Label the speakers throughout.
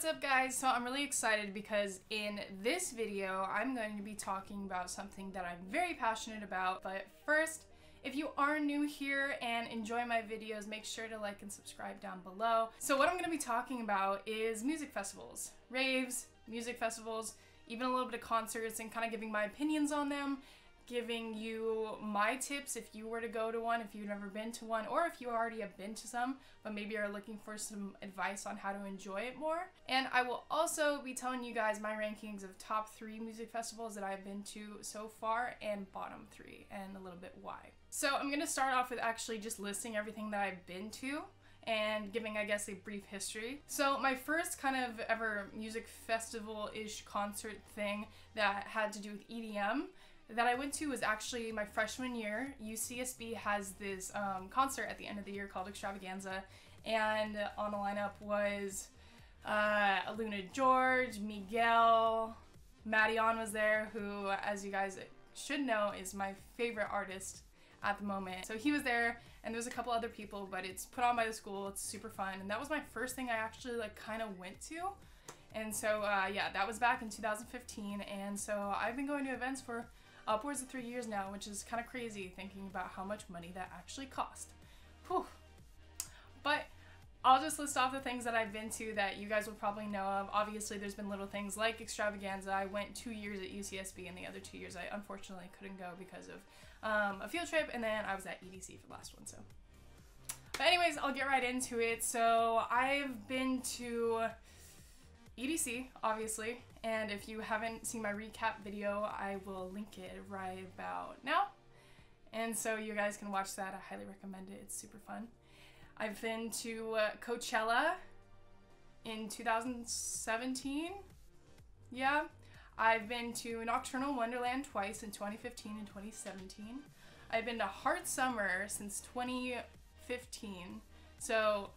Speaker 1: What's up guys? So I'm really excited because in this video I'm going to be talking about something that I'm very passionate about. But first, if you are new here and enjoy my videos, make sure to like and subscribe down below. So what I'm going to be talking about is music festivals, raves, music festivals, even a little bit of concerts, and kind of giving my opinions on them, giving you my tips if you were to go to one, if you've never been to one, or if you already have been to some, but maybe are looking for some advice on how to enjoy it more. And I will also be telling you guys my rankings of top 3 music festivals that I've been to so far and bottom 3 and a little bit why. So I'm going to start off with actually just listing everything that I've been to and giving, I guess, a brief history. So my first kind of ever music festival-ish concert thing that had to do with EDM that I went to was actually my freshman year. UCSB has this concert at the end of the year called Extravaganza, and on the lineup was Luna George, Miguel, Madeon was there, who, as you guys should know, is my favorite artist at the moment. So he was there, and there's a couple other people, but it's put on by the school. It's super fun, and that was my first thing I actually kind of went to. And so yeah, that was back in 2015, and so I've been going to events for upwards of 3 years now, which is kind of crazy thinking about how much money that actually cost. Whew. But I'll just list off the things that I've been to that you guys will probably know of. Obviously, there's been little things like Extravaganza. I went 2 years at UCSB, and the other 2 years I unfortunately couldn't go because of a field trip, and then I was at EDC for the last one. So, but anyways, I'll get right into it. So I've been to EDC, obviously, and if you haven't seen my recap video, I will link it right about now, and so you guys can watch that. I highly recommend it. It's super fun. I've been to Coachella in 2017. Yeah. I've been to Nocturnal Wonderland twice in 2015 and 2017. I've been to Heart Summer since 2015. So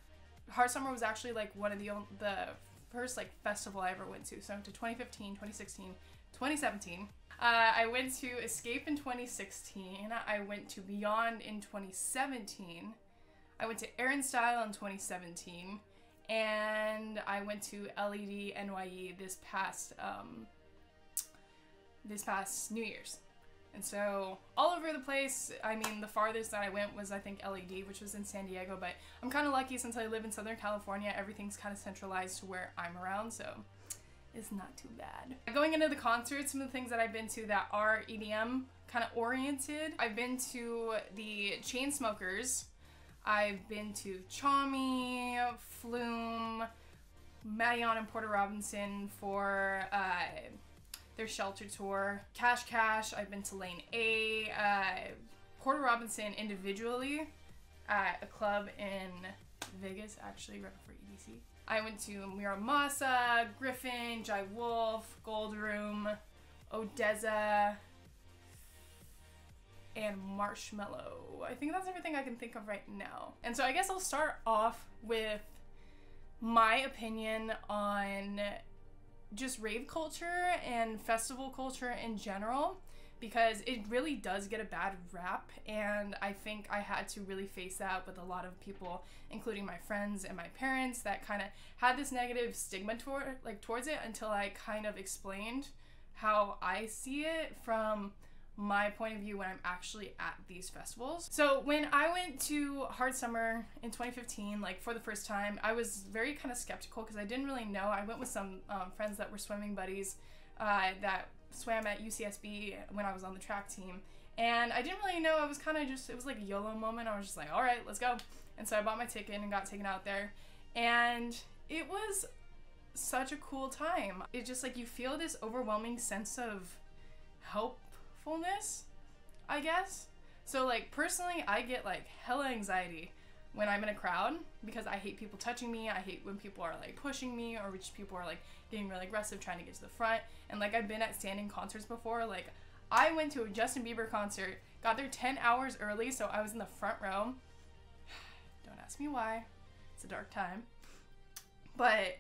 Speaker 1: Heart Summer was actually one of the first festival I ever went to. So I went to 2015, 2016, 2017. I went to Escape in 2016. I went to Beyond in 2017. I went to Aaron Style in 2017. And I went to LED NYE this past New Year's. And so all over the place. I mean, the farthest that I went was, I think, LED, which was in San Diego, but I'm kind of lucky since I live in Southern California. Everything's kind of centralized to where I'm around, so it's not too bad. Going into the concerts, some of the things that I've been to that are EDM kind of oriented. I've been to the Chainsmokers. I've been to Chami, Flume, Madeon and Porter Robinson for their Shelter tour. Cash Cash, I've been to Lane A, Porter Robinson individually at a club in Vegas, actually, right before EDC. I went to Miramasa, Griffin, Jai Wolf, Gold Room, Odessa, and Marshmallow. I think that's everything I can think of right now. And so I guess I'll start off with my opinion on just rave culture and festival culture in general, because it really does get a bad rap, and I think I had to really face that with a lot of people, including my friends and my parents, that kind of had this negative stigma towards it until I kind of explained how I see it from my point of view when I'm actually at these festivals. So when I went to Hard Summer in 2015, for the first time, I was very kind of skeptical because I didn't really know. I went with some friends that were swimming buddies that swam at UCSB when I was on the track team, and I didn't really know. I was kind of just, it was like a YOLO moment. I was just like, all right, let's go. And so I bought my ticket and got taken out there, and it was such a cool time. It just you feel this overwhelming sense of helpfulness, I guess. So personally, I get hella anxiety when I'm in a crowd because I hate people touching me. I hate when people are pushing me, or which people are getting really aggressive trying to get to the front. And I've been at standing concerts before. I went to a Justin Bieber concert, got there 10 hours early, so I was in the front row. Don't ask me why. It's a dark time. But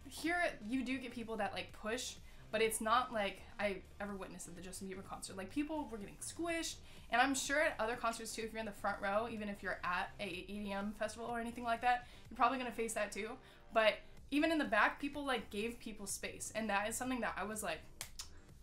Speaker 1: here you do get people that push, but it's not like I ever witnessed at the Justin Bieber concert. People were getting squished, and I'm sure at other concerts too, if you're in the front row, even if you're at a EDM festival or anything like that, you're probably gonna face that too. But even in the back, people like gave people space, and that is something that I was like,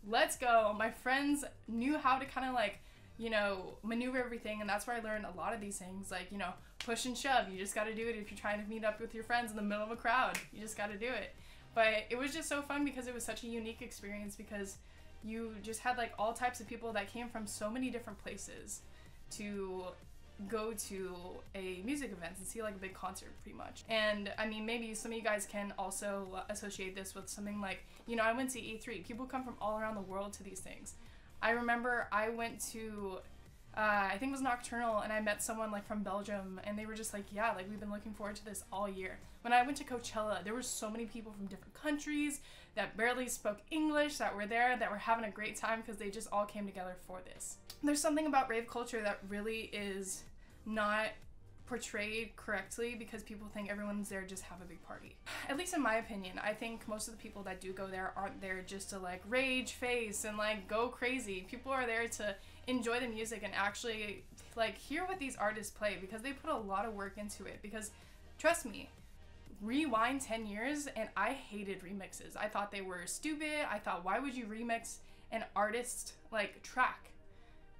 Speaker 1: let's go. My friends knew how to kind of like, you know, maneuver everything, and that's where I learned a lot of these things, like, you know, push and shove. You just got to do it if you're trying to meet up with your friends in the middle of a crowd. You just got to do it. But it was just so fun because it was such a unique experience, because you just had like all types of people that came from so many different places to go to a music event and see like a big concert pretty much. And I mean, maybe some of you guys can also associate this with something like, you know, I went to E3. People come from all around the world to these things. I remember I went to, I think it was Nocturnal, and I met someone like from Belgium, and they were just like, yeah, like we've been looking forward to this all year. When I went to Coachella, there were so many people from different countries that barely spoke English that were there, that were having a great time because they just all came together for this. There's something about rave culture that really is not portrayed correctly, because people think everyone's there just have a big party. At least in my opinion, I think most of the people that do go there aren't there just to like rage face and like go crazy. People are there to enjoy the music and actually like hear what these artists play, because they put a lot of work into it. Because trust me, rewind 10 years and I hated remixes. I thought they were stupid. I thought, why would you remix an artist like track?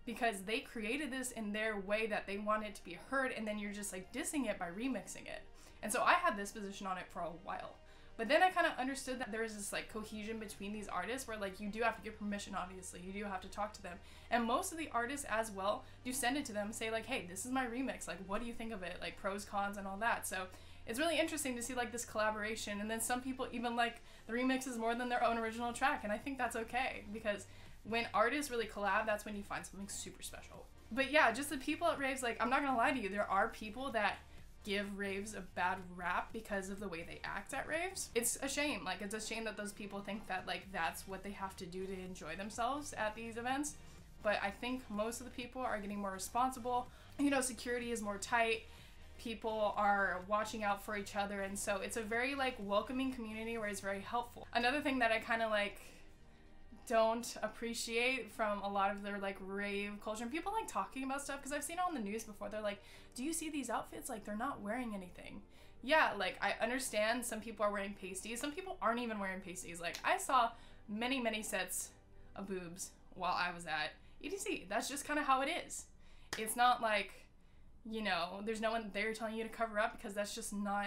Speaker 1: Because they created this in their way that they want it to be heard, and then you're just like dissing it by remixing it. And so I had this position on it for a while. But then I kind of understood that there is this like cohesion between these artists where like you do have to give permission, obviously. You do have to talk to them. And most of the artists as well do send it to them, say like, hey, this is my remix. Like, what do you think of it? Like pros, cons, and all that. So it's really interesting to see like this collaboration. And then some people even like the remixes more than their own original track. And I think that's okay, because when artists really collab, that's when you find something super special. But yeah, just the people at raves, like, I'm not gonna lie to you, there are people that give raves a bad rap because of the way they act at raves. It's a shame. Like, it's a shame that those people think that like that's what they have to do to enjoy themselves at these events. But I think most of the people are getting more responsible. You know, security is more tight. People are watching out for each other, and so it's a very like welcoming community where it's very helpful. Another thing that I kind of like don't appreciate from a lot of their like rave culture, and people like talking about stuff, because I've seen it on the news before, they're like, do you see these outfits? Like, they're not wearing anything. Yeah, like, I understand some people are wearing pasties, some people aren't even wearing pasties. Like, I saw many sets of boobs while I was at EDC. That's just kind of how it is. It's not like, you know, there's no one there telling you to cover up, because that's just not,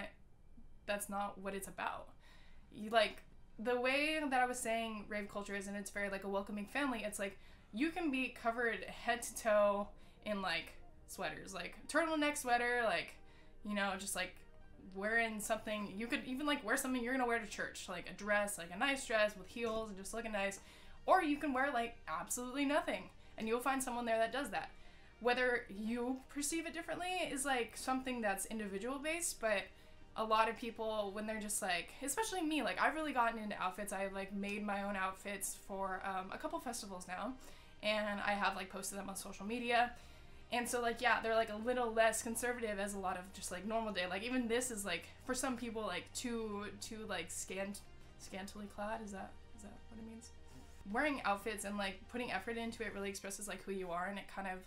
Speaker 1: that's not what it's about. You like, the way that I was saying rave culture is, and it's very like a welcoming family, it's like you can be covered head to toe in like sweaters, like turtleneck sweater, like, you know, just like wearing something. You could even like wear something you're gonna wear to church, like a dress, like a nice dress with heels and just looking nice. Or you can wear like absolutely nothing, and you'll find someone there that does that. Whether you perceive it differently is like something that's individual based, but a lot of people, when they're just like, especially me, like I've really gotten into outfits. I've like made my own outfits for a couple festivals now, and I have like posted them on social media. And so like, yeah, they're like a little less conservative as a lot of just like normal day. Like even this is like, for some people, like too like scantily clad. Is that what it means? Wearing outfits and like putting effort into it really expresses like who you are, and it kind of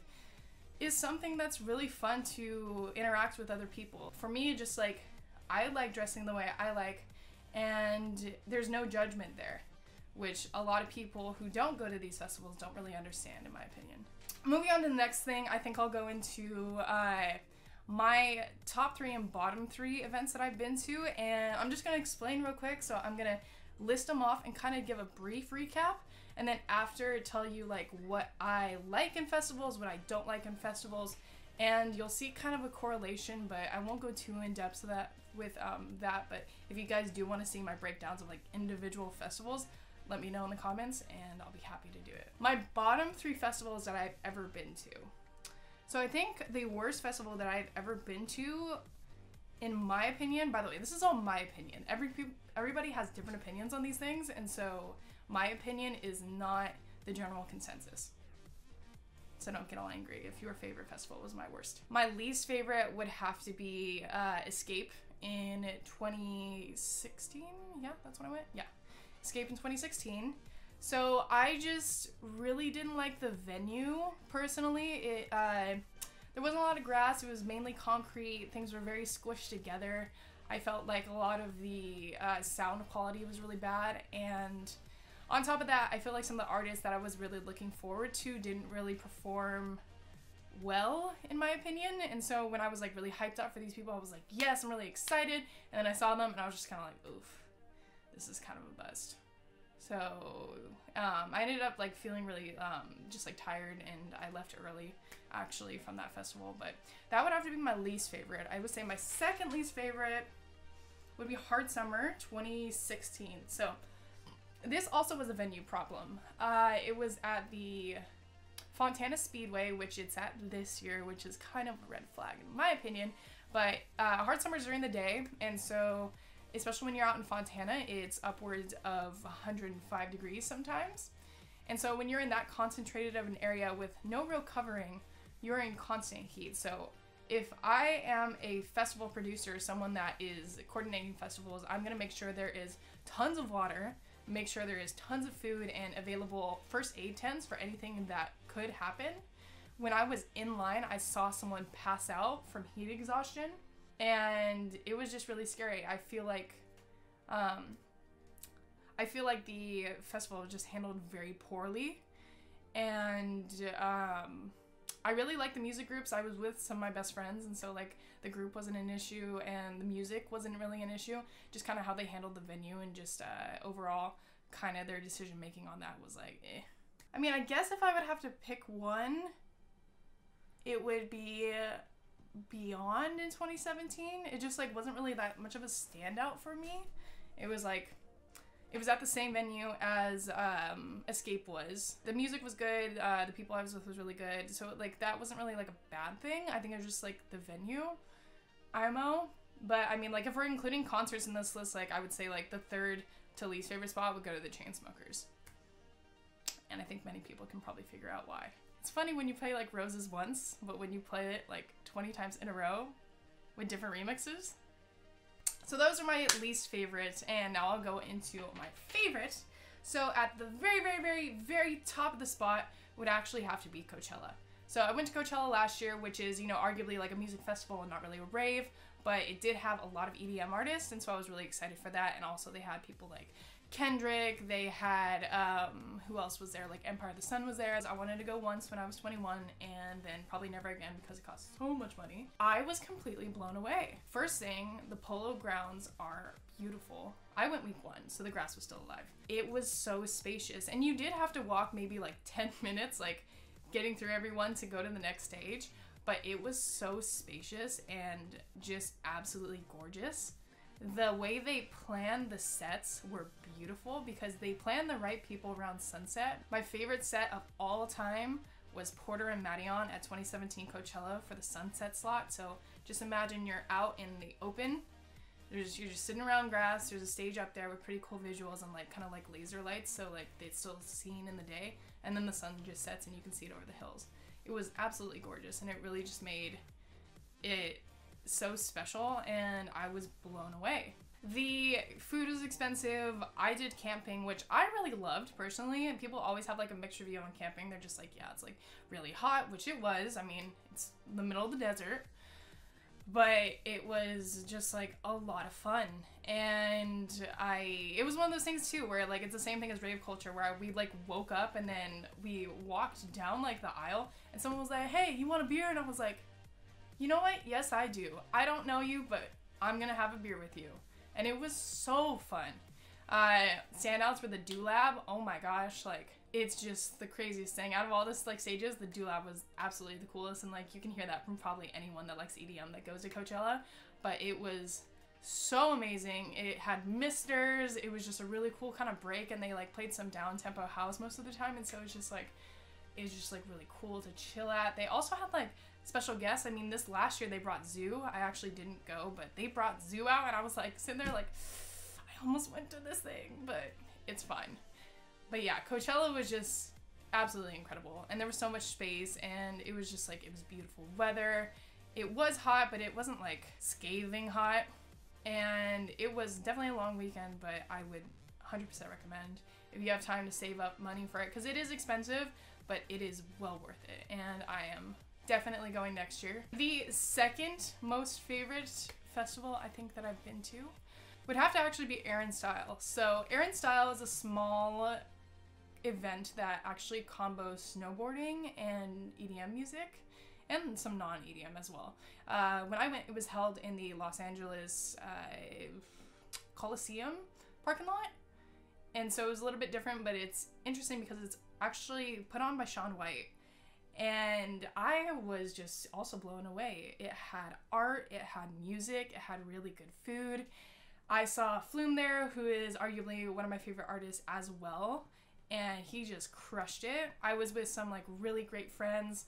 Speaker 1: is something that's really fun to interact with other people. For me, just like, I like dressing the way I like, and there's no judgment there, which a lot of people who don't go to these festivals don't really understand, in my opinion. Moving on to the next thing, I think I'll go into my top 3 and bottom 3 events that I've been to, and I'm just going to explain real quick. So I'm going to list them off and kind of give a brief recap, and then after tell you like what I like in festivals, what I don't like in festivals, and you'll see kind of a correlation, but I won't go too in depth with that. But if you guys do want to see my breakdowns of like individual festivals, let me know in the comments and I'll be happy to do it. My bottom 3 festivals that I've ever been to. So I think the worst festival that I've ever been to, in my opinion, by the way, this is all my opinion. Everybody has different opinions on these things, and so my opinion is not the general consensus. So don't get all angry if your favorite festival was my worst. My least favorite would have to be Escape in 2016. Yeah, that's when I went. Yeah, Escape in 2016. So I just really didn't like the venue personally. There wasn't a lot of grass. It was mainly concrete. Things were very squished together. I felt like a lot of the sound quality was really bad, and on top of that, I feel like some of the artists that I was really looking forward to didn't really perform well, in my opinion. And so when I was like really hyped up for these people, I was like, yes, I'm really excited. And then I saw them and I was just kind of like, oof, this is kind of a bust. So I ended up like feeling really just like tired, and I left early actually from that festival. But that would have to be my least favorite. I would say my second least favorite would be Hard Summer 2016. So this also was a venue problem. It was at the Fontana Speedway, which it's at this year, which is kind of a red flag in my opinion. But Hard Summer's during the day, and so especially when you're out in Fontana, it's upwards of 105 degrees sometimes. And so when you're in that concentrated of an area with no real covering, you're in constant heat. So if I am a festival producer, someone that is coordinating festivals, I'm gonna make sure there is tons of water, make sure there is tons of food and available first aid tents for anything that could happen. When I was in line, I saw someone pass out from heat exhaustion, and it was just really scary. I feel like the festival was just handled very poorly, and I really like the music groups. I was with some of my best friends, and so like the group wasn't an issue and the music wasn't really an issue. Just kind of how they handled the venue and just overall kind of their decision making on that was like eh. I mean, I guess if I would have to pick one, it would be Beyond in 2017. It just like wasn't really that much of a standout for me. It was like, it was at the same venue as Escape was. The music was good, the people I was with was really good, so like that wasn't really like a bad thing. I think it was just like the venue IMO. But I mean, like if we're including concerts in this list, like I would say like the third to least favorite spot would go to the Chainsmokers. And I think many people can probably figure out why. It's funny when you play like Roses once, but when you play it like 20 times in a row with different remixes. So those are my least favorite, and now I'll go into my favorite. So at the very, very, very, very top of the spot would actually have to be Coachella. So I went to Coachella last year, which is, you know, arguably like a music festival and not really a rave, but it did have a lot of EDM artists, and so I was really excited for that. And also they had people like Kendrick, they had, who else was there? Like Empire of the Sun was there. I wanted to go once when I was 21, and then probably never again because it costs so much money. I was completely blown away. First thing, the Polo Grounds are beautiful. I went week 1, so the grass was still alive. It was so spacious, and you did have to walk maybe like 10 minutes, like getting through everyone to go to the next stage, but it was so spacious and just absolutely gorgeous. The way they planned the sets were beautiful because they planned the right people around sunset. My favorite set of all time was Porter and Madeon at 2017 Coachella for the sunset slot. So just imagine you're out in the open. You're just sitting around grass. There's a stage up there with pretty cool visuals and like kind of like laser lights, so like it's still seen in the day, and then the sun just sets and you can see it over the hills. It was absolutely gorgeous, and it really just made it so special, and I was blown away. The food was expensive. I did camping, which I really loved personally, and people always have like a mixed review on camping. They're just like, yeah, it's like really hot, which it was. I mean, it's in the middle of the desert, but it was just like a lot of fun. And it was one of those things too where like it's the same thing as rave culture, where we like woke up and then we walked down like the aisle and someone was like, hey, you want a beer? And I was like, you know what? Yes, I do. I don't know you, but I'm gonna have a beer with you. And it was so fun. Standouts were the Do Lab. Oh my gosh, like it's just the craziest thing. Out of all this like stages, the Do Lab was absolutely the coolest, and like you can hear that from probably anyone that likes EDM that goes to Coachella. But it was so amazing. It had misters. It was just a really cool kind of break, and they like played some down-tempo house most of the time, and so it was just like really cool to chill at. They also had like special guests. I mean, this last year they brought Zoo. I actually didn't go, but they brought Zoo out, and I was like sitting there like, I almost went to this thing, but it's fine. But yeah, Coachella was just absolutely incredible, and there was so much space, and it was just like, it was beautiful weather. It was hot, but it wasn't like scathing hot, and it was definitely a long weekend, but I would 100% recommend if you have time to save up money for it, because it is expensive, but it is well worth it, and I am definitely going next year. The second most favorite festival I think that I've been to would have to actually be Aaron Style. So Aaron Style is a small event that actually combos snowboarding and EDM music, and some non-EDM as well. When I went, it was held in the Los Angeles Coliseum parking lot, and so it was a little bit different, but it's interesting because it's actually put on by Shaun White, and I was just also blown away. It had art, it had music, it had really good food. I saw Flume there, who is arguably one of my favorite artists as well, and he just crushed it. I was with some like really great friends,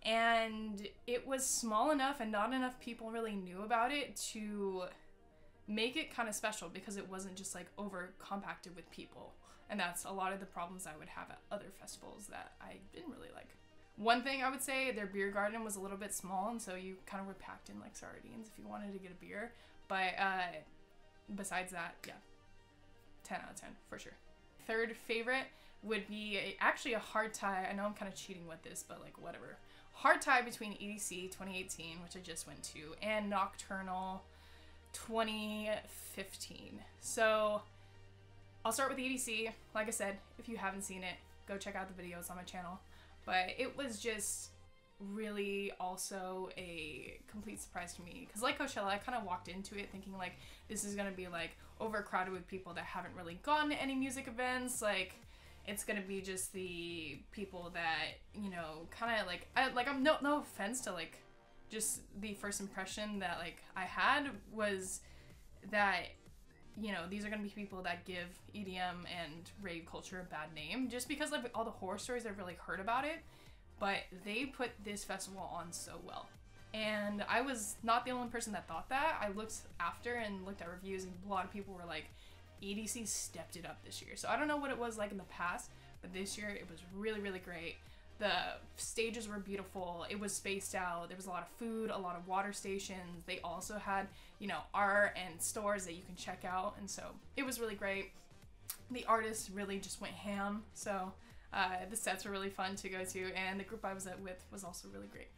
Speaker 1: and it was small enough and not enough people really knew about it to make it kind of special, because it wasn't just like over compacted with people. And that's a lot of the problems I would have at other festivals that I didn't really like. One thing I would say, their beer garden was a little bit small, and so you kind of were packed in like sardines if you wanted to get a beer. But besides that, yeah, 10 out of 10 for sure. Third favorite would be actually a hard tie. I know I'm kind of cheating with this, but like whatever. Hard tie between EDC 2018, which I just went to, and Nocturnal 2015. So I'll start with EDC. Like I said, if you haven't seen it, go check out the videos on my channel. But it was just really also a complete surprise to me, because like Coachella, I kind of walked into it thinking like this is gonna be like overcrowded with people that haven't really gone to any music events. Like it's gonna be just the people that, you know, kind of like I'm no offense to like just the first impression that like I had was that, you know, these are gonna be people that give EDM and rave culture a bad name just because like all the horror stories I've really heard about it. But they put this festival on so well. And I was not the only person that thought that. I looked after and looked at reviews, and a lot of people were like, EDC stepped it up this year. So I don't know what it was like in the past, but this year it was really, really great. The stages were beautiful. It was spaced out. There was a lot of food, a lot of water stations. They also had, you know, art and stores that you can check out. And so it was really great. The artists really just went ham. So the sets were really fun to go to, and the group I was with was also really great.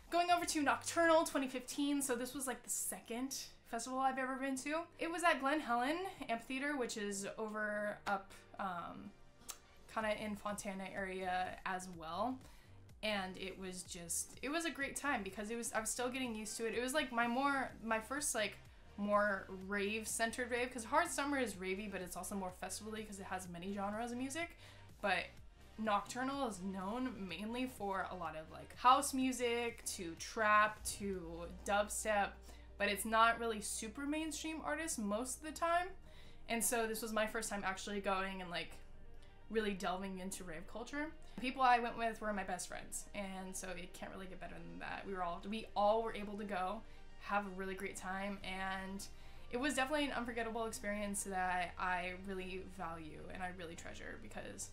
Speaker 1: Going over to Nocturnal 2015, so this was like the second festival I've ever been to. It was at Glen Helen Amphitheater, which is over up kind of in Fontana area as well. And it was a great time because I was still getting used to it. It was like my first like more rave centered rave, because Hard Summer is ravey, but it's also more festival-y because it has many genres of music. But Nocturnal is known mainly for a lot of like house music to trap to dubstep, but it's not really super mainstream artists most of the time. And so this was my first time actually going and like really delving into rave culture. The people I went with were my best friends, and so it can't really get better than that. We all were able to go have a really great time, and it was definitely an unforgettable experience that I really value and I really treasure because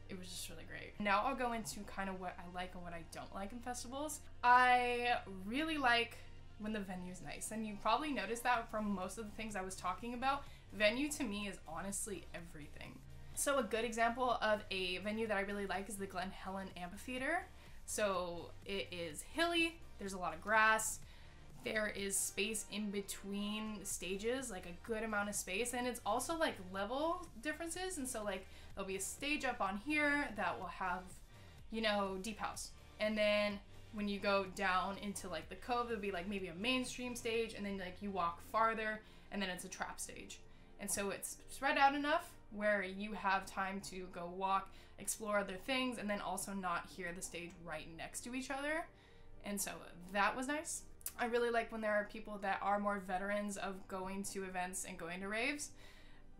Speaker 1: it was just really great. Now I'll go into kind of what I like and what I don't like in festivals. I really like when the venue's nice, and you probably noticed that from most of the things I was talking about. Venue to me is honestly everything. So a good example of a venue that I really like is the Glen Helen Amphitheater. So it is hilly, there's a lot of grass, there is space in between stages, like a good amount of space, and it's also like level differences. And so like there'll be a stage up on here that will have, you know, deep house, and then when you go down into like the cove, there'll be like maybe a mainstream stage, and then like you walk farther and then it's a trap stage. And so it's spread out enough where you have time to go walk, explore other things, and then also not hear the stage right next to each other. And so that was nice. I really like when there are people that are more veterans of going to events and going to raves,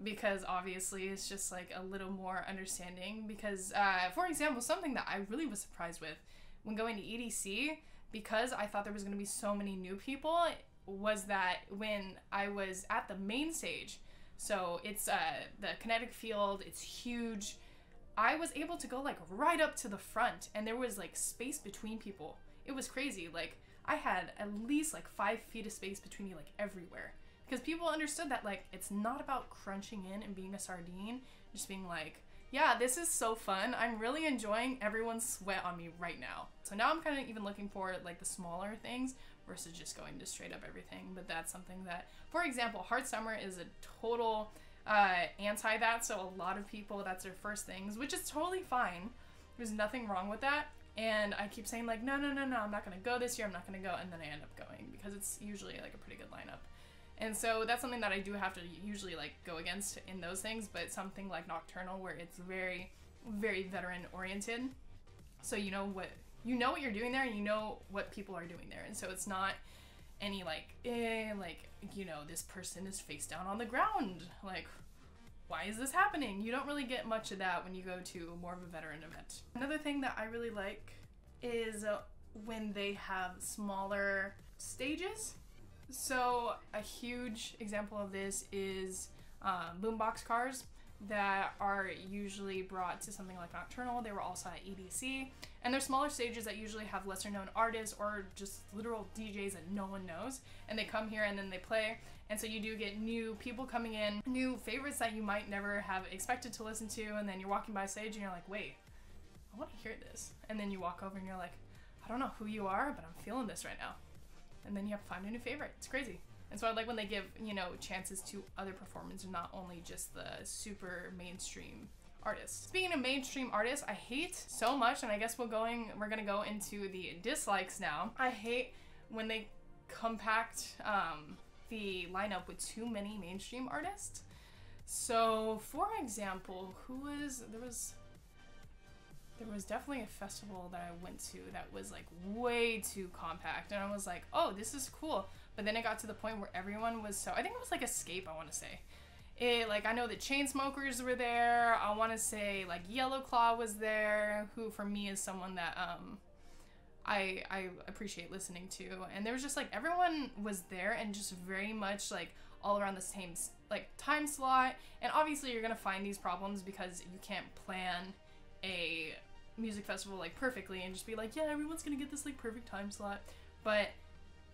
Speaker 1: because obviously it's just like a little more understanding. Because for example, something that I really was surprised with when going to EDC, because I thought there was going to be so many new people, was that when I was at the main stage, so it's the kinetic field, it's huge, I was able to go like right up to the front, and there was like space between people. It was crazy. Like I had at least like 5 feet of space between me, like everywhere, because people understood that like it's not about crunching in and being a sardine, just being like, yeah, this is so fun, I'm really enjoying everyone's sweat on me right now. So now I'm kind of even looking for like the smaller things versus just going to straight up everything. But that's something that, for example, Hard Summer is a total anti that, so a lot of people, that's their first things, which is totally fine. There's nothing wrong with that. And I keep saying like, no, I'm not gonna go this year, I'm not gonna go, and then I end up going because it's usually like a pretty good lineup. And so that's something that I do have to usually like go against in those things, but something like Nocturnal where it's very, very veteran oriented. So you know what you're doing there, and you know what people are doing there. And so it's not any like, you know, this person is face down on the ground. Like, why is this happening? You don't really get much of that when you go to more of a veteran event. Another thing that I really like is when they have smaller stages. So a huge example of this is boombox cars that are usually brought to something like Nocturnal. They were also at EDC, and they're smaller stages that usually have lesser known artists or just literal DJs that no one knows, and they come here and then they play. And so you do get new people coming in, new favorites that you might never have expected to listen to, and then you're walking by stage and you're like, wait, I want to hear this. And then you walk over and you're like, I don't know who you are, but I'm feeling this right now. And then you have to find a new favorite. It's crazy. And so I like when they give, you know, chances to other performers and not only just the super mainstream artists. Speaking of mainstream artists, I hate so much, and I guess we're gonna go into the dislikes now. I hate when they compact the lineup with too many mainstream artists. So for example, there was definitely a festival that I went to that was like way too compact, and I was like, oh, this is cool. But then it got to the point where everyone was so, I think it was like Escape, I want to say. Like, I know the Chainsmokers were there. I want to say like Yellow Claw was there, who for me is someone that I appreciate listening to. And there was just like, everyone was there and just very much like all around the same like time slot. And obviously you're gonna find these problems because you can't plan a music festival like perfectly and just be like, yeah, everyone's gonna get this like perfect time slot. But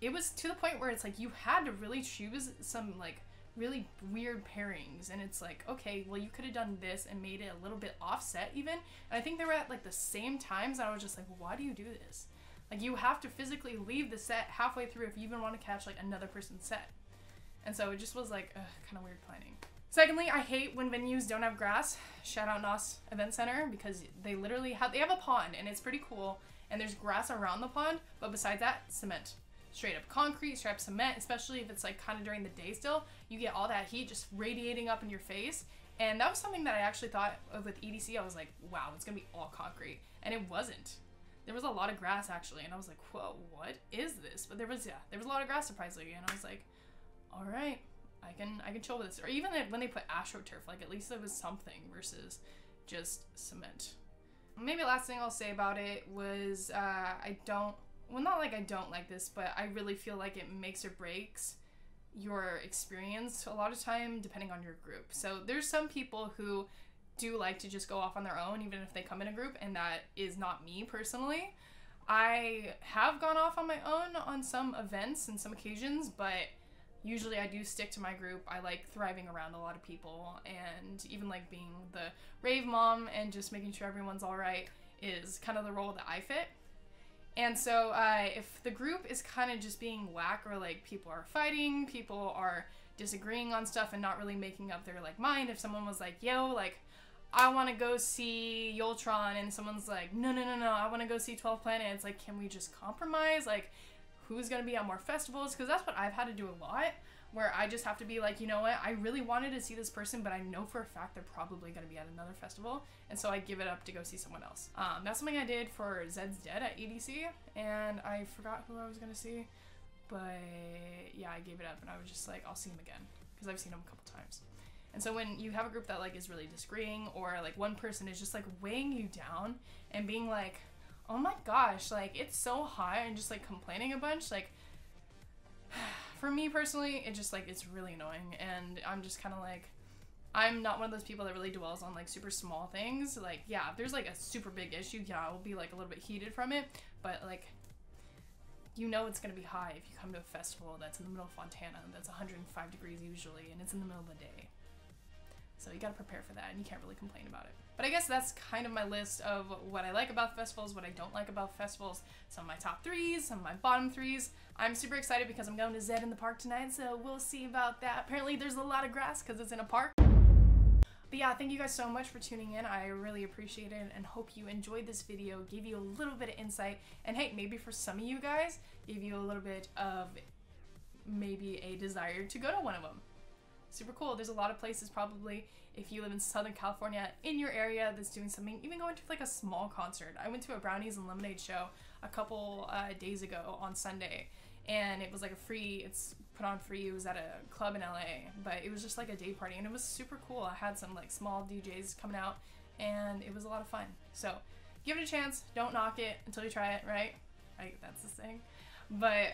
Speaker 1: it was to the point where it's like you had to really choose some like really weird pairings, and it's like, okay, well, you could have done this and made it a little bit offset even. And I think they were at like the same times, and I was just like, well, why do you do this? Like, you have to physically leave the set halfway through if you even want to catch like another person's set. And so it just was like kind of weird planning. Secondly, I hate when venues don't have grass. Shout out NOS Event Center, because they literally have a pond, and it's pretty cool, and there's grass around the pond, but besides that, cement. Straight up concrete, straight up cement, especially if it's like kind of during the day still. You get all that heat just radiating up in your face. And that was something that I actually thought of with EDC. I was like, wow, it's gonna be all concrete. And it wasn't. There was a lot of grass actually, and I was like, whoa, what is this? But there was a lot of grass surprisingly, and I was like, all right, I can chill with this. Or even when they put AstroTurf, like at least there was something versus just cement. Maybe the last thing I'll say about it was well, not like I don't like this, but I really feel like it makes or breaks your experience a lot of time depending on your group. So there's some people who do like to just go off on their own even if they come in a group, and that is not me personally. I have gone off on my own on some events and some occasions, but usually I do stick to my group. I like thriving around a lot of people, and even like being the rave mom and just making sure everyone's all right is kind of the role that I fit. And so if the group is kind of just being whack, or like people are fighting, people are disagreeing on stuff and not really making up their like mind. If someone was like, yo, like, I want to go see Yoltron, and someone's like, no, I want to go see 12 Planets, like, can we just compromise? Like, who's going to be on more festivals? Because that's what I've had to do a lot, where I just have to be like, you know what, I really wanted to see this person, but I know for a fact they're probably going to be at another festival, and so I give it up to go see someone else. That's something I did for Zed's Dead at EDC, and I forgot who I was going to see, but yeah, I gave it up, and I was just like, I'll see him again, because I've seen him a couple times. And so when you have a group that like is really disagreeing, or like one person is just like weighing you down and being like, oh my gosh, like, it's so hot, and just like complaining a bunch, like, for me personally, it just like, it's really annoying. And I'm just kind of like, I'm not one of those people that really dwells on like super small things. Like, yeah, if there's like a super big issue, yeah, I'll be like a little bit heated from it, but like, you know it's gonna be high if you come to a festival that's in the middle of Fontana, that's 105 degrees usually, and it's in the middle of the day. So you gotta prepare for that, and you can't really complain about it. But I guess that's kind of my list of what I like about festivals, what I don't like about festivals, some of my top 3s, some of my bottom 3s. I'm super excited because I'm going to Zed in the park tonight, so we'll see about that. Apparently there's a lot of grass because it's in a park. But yeah, thank you guys so much for tuning in. I really appreciate it and hope you enjoyed this video, gave you a little bit of insight, and hey, maybe for some of you guys, gave you a little bit of maybe a desire to go to one of them. Super cool. There's a lot of places probably if you live in Southern California in your area that's doing something, even going to like a small concert. I went to a Brownies and Lemonade show a couple days ago on Sunday, and it was like it's put on free. It was at a club in LA, but it was just like a day party and it was super cool. I had some like small DJs coming out and it was a lot of fun. So give it a chance. Don't knock it until you try it, right? That's the thing. But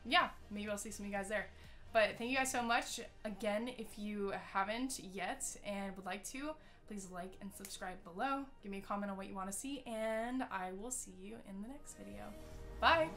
Speaker 1: yeah, maybe I'll see some of you guys there. But thank you guys so much. Again, if you haven't yet and would like to, please like and subscribe below. Give me a comment on what you want to see, and I will see you in the next video. Bye!